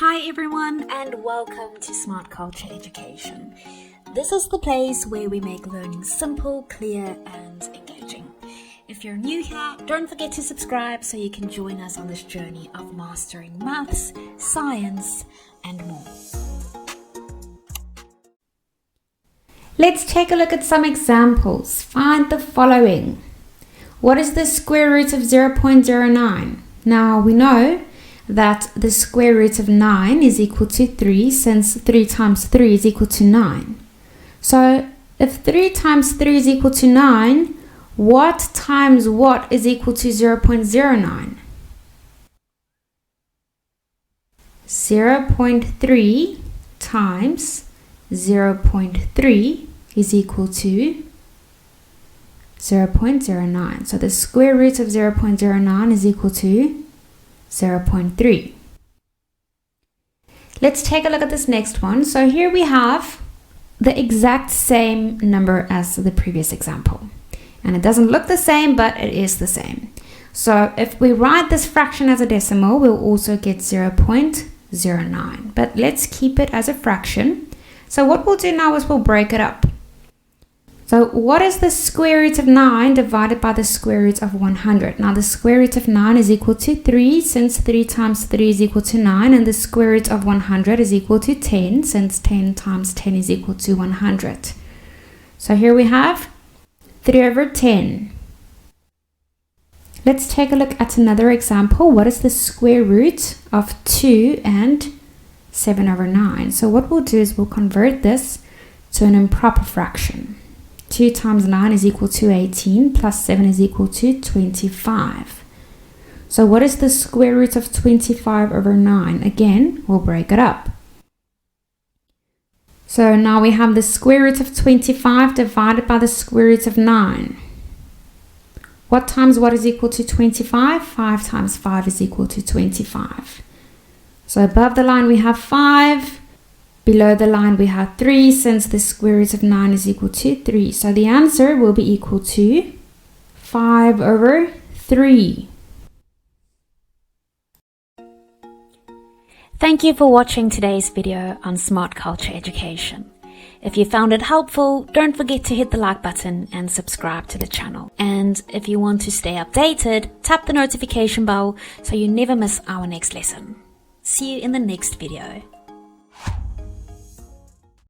Hi everyone and welcome to Smart Culture Education. This is the place where we make learning simple, clear and engaging. If you're new here, don't forget to subscribe so you can join us on this journey of mastering maths, science and more. Let's take a look at some examples. Find the following. What is the square root of 0.09? Now we know that the square root of 9 is equal to 3 since 3 times 3 is equal to 9. So if 3 times 3 is equal to 9, what times what is equal to 0.09? 0.3 times 0.3 is equal to 0.09. So the square root of 0.09 is equal to 0.3. Let's take a look at this next one. So here we have the exact same number as the previous example. And it doesn't look the same, but it is the same. So if we write this fraction as a decimal, we'll also get 0.09. But let's keep it as a fraction. So what we'll do now is we'll break it up. So what is the square root of 9 divided by the square root of 100? Now the square root of 9 is equal to 3 since 3 times 3 is equal to 9, and the square root of 100 is equal to 10 since 10 times 10 is equal to 100. So here we have 3 over 10. Let's take a look at another example. What is the square root of 2 and 7 over 9? So what we'll do is we'll convert this to an improper fraction. 2 times 9 is equal to 18 plus 7 is equal to 25. So what is the square root of 25 over 9? Again, we'll break it up. So now we have the square root of 25 divided by the square root of 9. What times what is equal to 25? 5 times 5 is equal to 25. So above the line we have 5. Below the line we have 3 since the square root of 9 is equal to 3. So the answer will be equal to 5 over 3. Thank you for watching today's video on Smart Culture Education. If you found it helpful, don't forget to hit the like button and subscribe to the channel. And if you want to stay updated, tap the notification bell so you never miss our next lesson. See you in the next video.